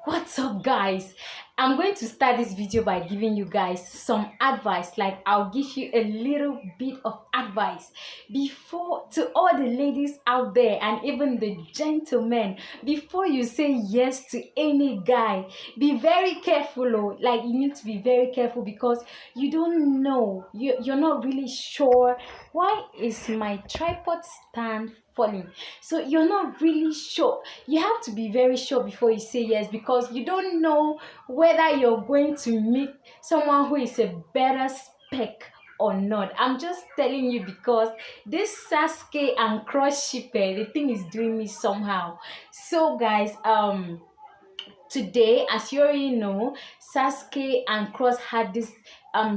What's up, guys? I'm going to start this video by giving you guys some advice. Like, I'll give you a little bit of advice before, to all the ladies out there and even the gentlemen, before you say yes to any guy. Be very careful. Oh. Like, you need to be very careful because you don't know, you're not really sure. Why is my tripod stand falling? So you're not really sure. You have to be very sure before you say yes, because you don't know whether you're going to meet someone who is a better spec or not. I'm just telling you, because this Saskay and Cross shipper, the thing is doing me somehow. So guys, today, as you already know, Saskay and Cross had this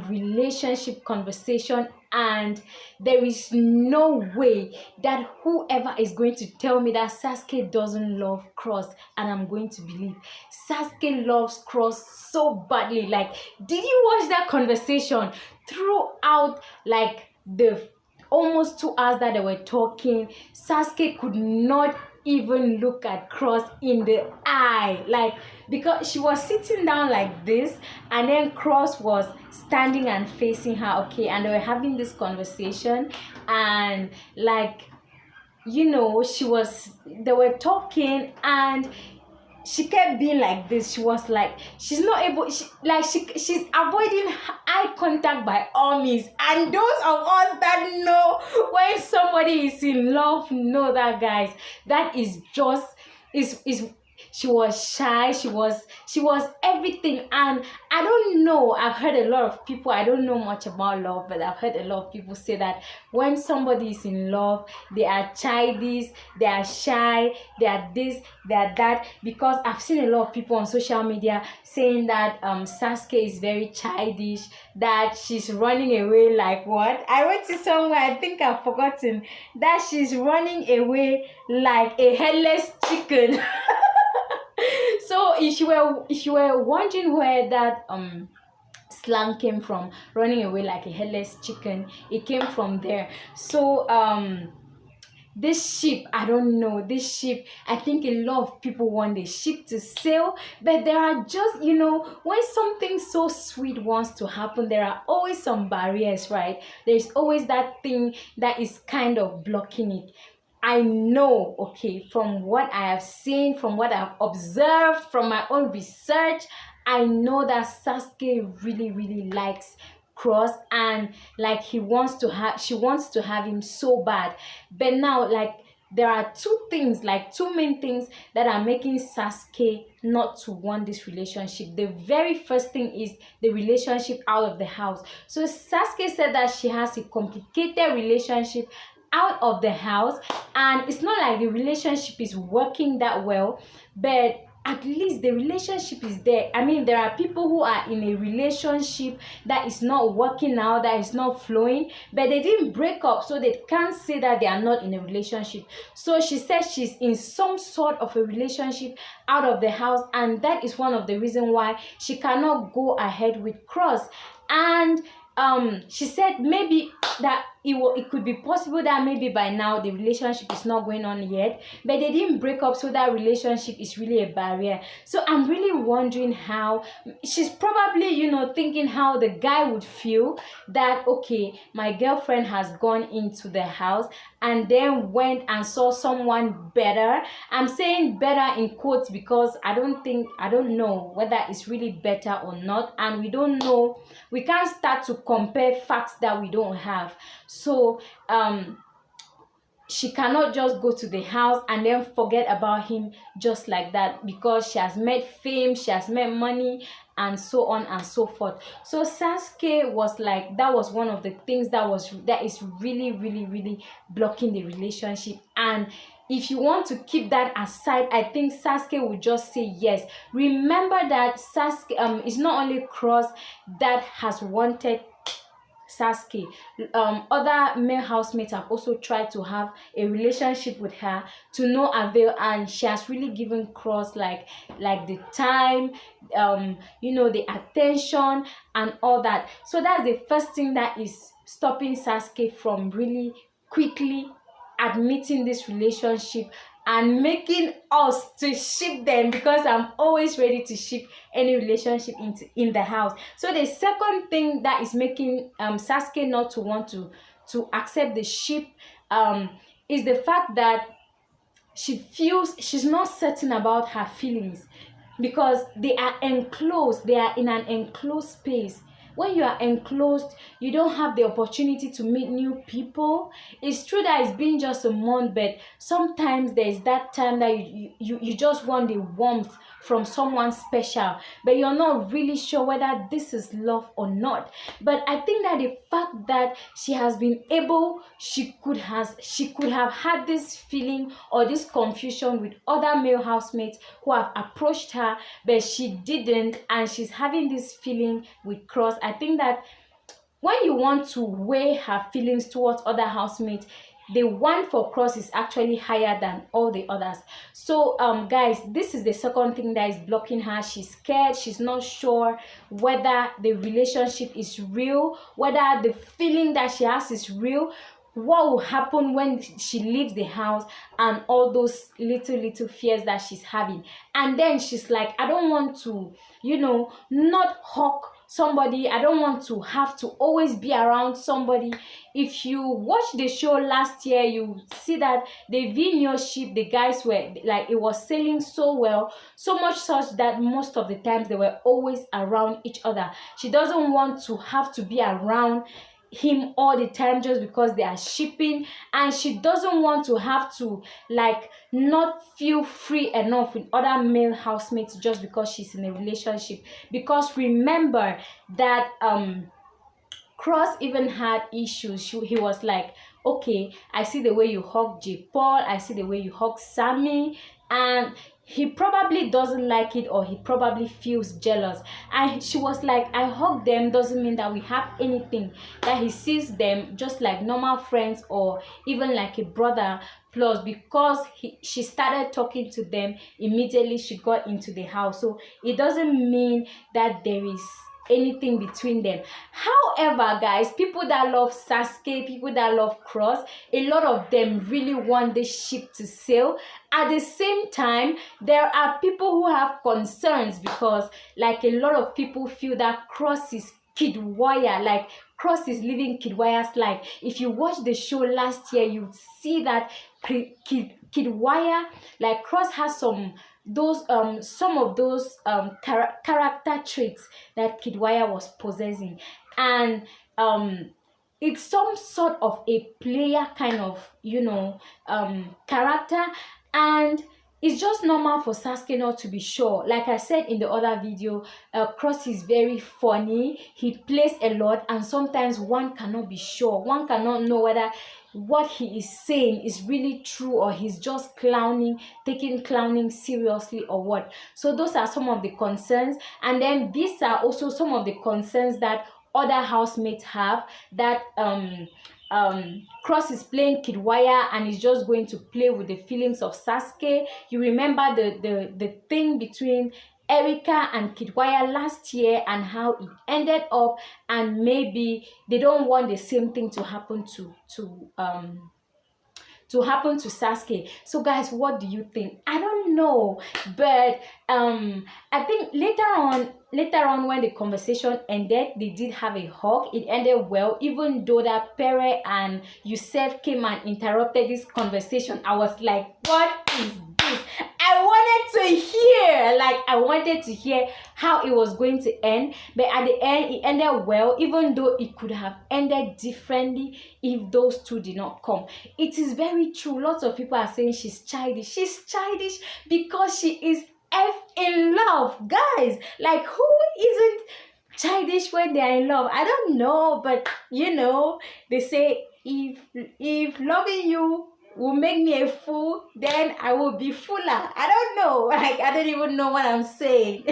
relationship conversation, and there is no way that whoever is going to tell me that Saskay doesn't love Cross, and I'm going to believe. Saskay loves Cross so badly. Like, did you watch that conversation throughout, like, the almost 2 hours that they were talking? Saskay could not even look at Cross in the eye, like, because she was sitting down like this, and then Cross was standing and facing her, okay, and they were having this conversation, and like, they were talking, and she kept being like this. She was like, she's not able, she's avoiding eye contact by all means. And those of us that know when somebody is in love know that, guys, that is just is she was shy, she was everything. And I don't know, I've heard a lot of people, I don't know much about love, but I've heard a lot of people say that when somebody is in love, they are childish, they are shy, they are this, they are that. Because I've seen a lot of people on social media saying that Saskay is very childish, that she's running away like what? I went to somewhere, I think I've forgotten, that she's running away like a headless chicken. So if you were wondering where that slang came from, running away like a headless chicken, it came from there. So this ship, I don't know, this ship, I think a lot of people want the ship to sail, but there are just, when something so sweet wants to happen, there are always some barriers, right? There's always that thing that is kind of blocking it. I know, okay, from what I have seen, from what I've observed, from my own research, I know that Saskay really, really likes Cross, and like she wants to have him so bad. But now, like, there are two main things that are making Saskay not to want this relationship. The very first thing is the relationship out of the house. So Saskay said that she has a complicated relationship out of the house, and it's not like the relationship is working that well, but at least the relationship is there. I mean, there are people who are in a relationship that is not working out, that is not flowing, but they didn't break up, so they can't say that they are not in a relationship. So she says she's in some sort of a relationship out of the house, and that is one of the reasons why she cannot go ahead with Cross. And she said maybe that it could be possible that maybe by now the relationship is not going on yet, but they didn't break up, so that relationship is really a barrier. So I'm really wondering how she's probably, thinking how the guy would feel that, okay, my girlfriend has gone into the house and then went and saw someone better. I'm saying better in quotes because I don't know whether it's really better or not, and we don't know, we can't start to compare facts that we don't have. So she cannot just go to the house and then forget about him just like that, because she has made fame, she has made money, and so on and so forth. So Saskay was like, that was one of the things that is really, really, really blocking the relationship. And if you want to keep that aside, I think Saskay would just say yes. Remember that Saskay is not only Cross that has wanted Saskay. Other male housemates have also tried to have a relationship with her to no avail, and she has really given Cross like the time, the attention and all that. So that's the first thing that is stopping Saskay from really quickly admitting this relationship and making us to ship them, because I'm always ready to ship any relationship in the house. So the second thing that is making Saskay not to want to accept the ship is the fact that she feels she's not certain about her feelings, because they are enclosed, they are in an enclosed space. When you are enclosed, you don't have the opportunity to meet new people. It's true that it's been just a month, but sometimes there's that time that you just want the warmth from someone special, but you're not really sure whether this is love or not. But I think that the fact that she has been able, she could have had this feeling or this confusion with other male housemates who have approached her, but she didn't, and she's having this feeling with Cross. I think that when you want to weigh her feelings towards other housemates, the one for Cross is actually higher than all the others. So guys, this is the second thing that is blocking her. She's scared, she's not sure whether the relationship is real, whether the feeling that she has is real, what will happen when she leaves the house, and all those little fears that she's having. And then she's like, I don't want to, not hug somebody. I don't want to have to always be around somebody. If you watch the show last year, you see that the Vineyard ship, the guys were like, it was sailing so well, so much such that most of the times they were always around each other. She doesn't want to have to be around him all the time just because they are shipping, and she doesn't want to have to like not feel free enough with other male housemates just because she's in a relationship. Because remember that Cross even had issues. He was like, okay, I see the way you hug J. Paul, I see the way you hug Sammy, and he probably doesn't like it, or he probably feels jealous. And she was like, I hug them doesn't mean that we have anything, that he sees them just like normal friends or even like a brother. Plus, because she started talking to them, immediately she got into the house. So it doesn't mean that there is anything between them. However, guys, people that love Saskay, people that love Cross, a lot of them really want this ship to sail. At the same time, there are people who have concerns, because like a lot of people feel that Cross is Kidwaya, like Cross is living Kidwaya's life. If you watch the show last year, you see that Kidwaya, like Cross has some of those character traits that Kidwaya was possessing, and it's some sort of a player kind of character, and it's just normal for Saskay not to be sure. Like I said in the other video, Cross is very funny. He plays a lot, and sometimes one cannot be sure. One cannot know whether what he is saying is really true, or he's just clowning, taking clowning seriously, or what. So those are some of the concerns. And then these are also some of the concerns that other housemates have, that Cross is playing Kidwaya and is just going to play with the feelings of Saskay. You remember the thing between Erica and Kidwaya last year and how it ended up, and maybe they don't want the same thing to happen to Saskay. So guys, what do you think? I don't know, but I think later on when the conversation ended, they did have a hug. It ended well, even though that Pere and Yusef came and interrupted this conversation. I was like, what is this? I wanted to hear how it was going to end, but at the end it ended well, even though it could have ended differently if those two did not come. It is very true. Lots of people are saying she's childish. She's childish because she is in love, guys. Like, who isn't childish when they are in love? I don't know, but they say if loving you will make me a fool, then I will be fuller. I don't know. Like, I don't even know what I'm saying.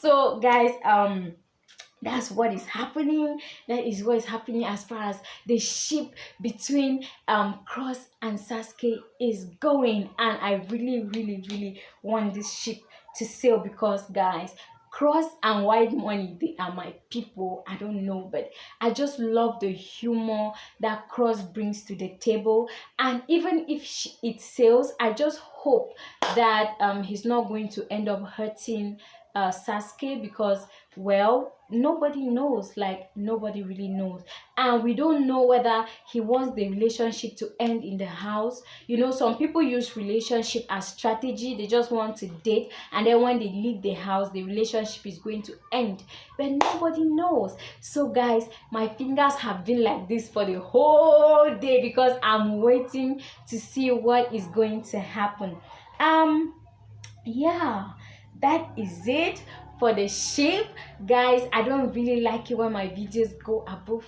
So guys, that's what is happening. That is what is happening as far as the ship between Cross and Saskay is going. And I really want this ship to sail, because guys, Cross and White Money, they are my people. I don't know, but I just love the humor that Cross brings to the table. And even if it sells, I just hope that he's not going to end up hurting Saskay, because, well, nobody knows, like nobody really knows, and we don't know whether he wants the relationship to end in the house. You know, some people use relationship as strategy. They just want to date, and then when they leave the house, the relationship is going to end, but nobody knows. So guys, my fingers have been like this for the whole day because I'm waiting to see what is going to happen. Yeah, that is it for the shape. Guys, I don't really like it when my videos go above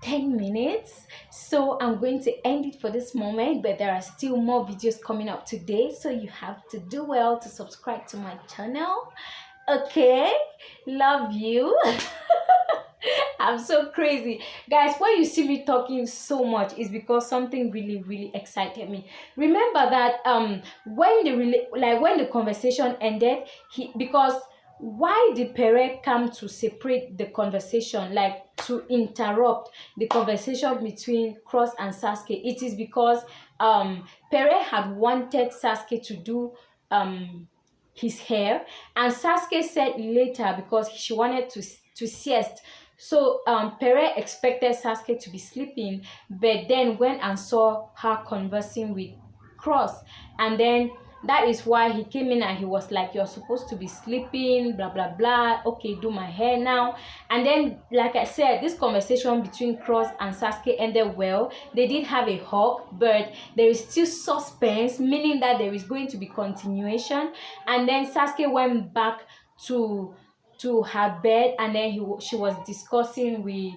10 minutes, so I'm going to end it for this moment, but there are still more videos coming up today, so you have to do well to subscribe to my channel. Okay, love you. I'm so crazy, guys. When you see me talking so much, is because something really excited me. Remember that when the conversation ended, because why did Pere come to separate the conversation, like to interrupt the conversation between Cross and Saskay? It is because Pere had wanted Saskay to do his hair, and Saskay said later, because she wanted to siest. So Pere expected Saskay to be sleeping, but then went and saw her conversing with Cross, and then that is why he came in and he was like, you're supposed to be sleeping, blah blah blah, okay, do my hair now. And then, like I said, this conversation between Cross and Saskay ended well. They did have a hug, but there is still suspense, meaning that there is going to be continuation. And then Saskay went back to her bed, and then she was discussing with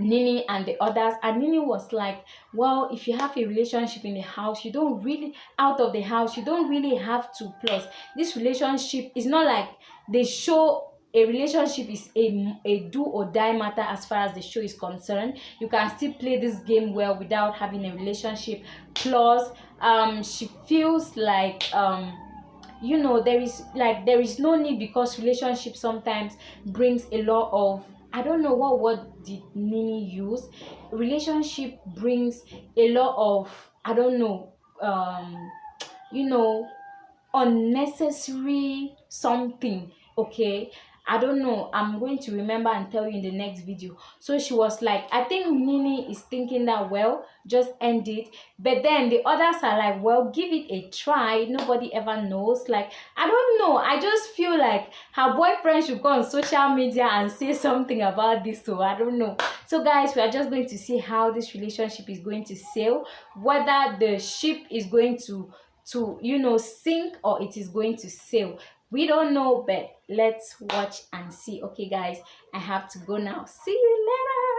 Nini and the others, and Nini was like, well, if you have a relationship in the house, you don't really, out of the house, you don't really have to. Plus, this relationship is not like they show a relationship is a do or die matter. As far as the show is concerned, you can still play this game well without having a relationship. Plus, she feels like you know, there is no need, because relationship sometimes brings a lot of, I don't know what word did Nini use. Relationship brings a lot of, I don't know, you know, unnecessary something. Okay, I don't know, I'm going to remember and tell you in the next video. So she was like, I think Nini is thinking that, well, just end it. But then the others are like, well, give it a try, nobody ever knows. Like, I don't know, I just feel like her boyfriend should go on social media and say something about this. So I don't know. So guys, we are just going to see how this relationship is going to sail, whether the ship is going to you know, sink, or it is going to sail. We don't know, but let's watch and see. Okay guys, I have to go now. See you later.